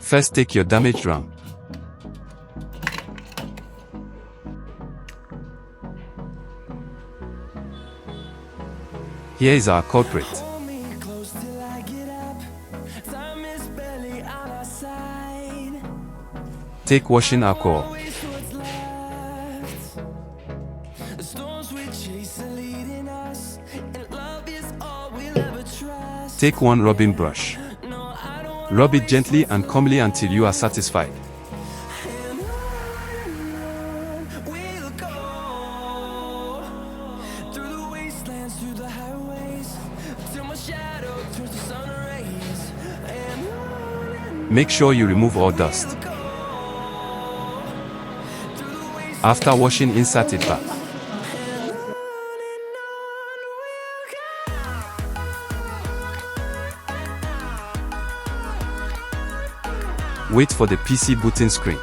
First, take your damaged RAM. Here is our culprit. Take washing alcohol. Take one rubbing brush. Rub it gently and calmly until you are satisfied. Make sure you remove all dust. After washing, insert it back. Wait for the PC booting screen.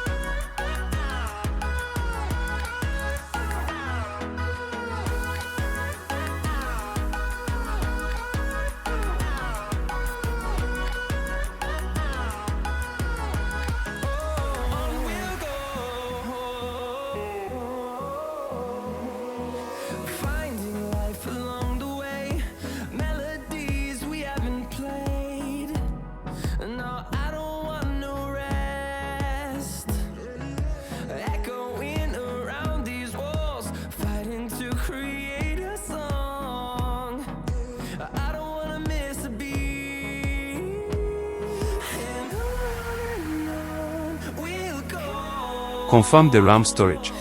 Confirm the RAM storage.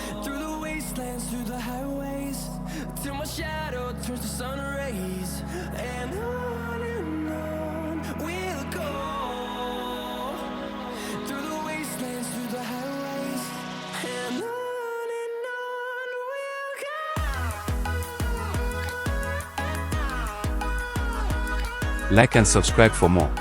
Like and subscribe for more.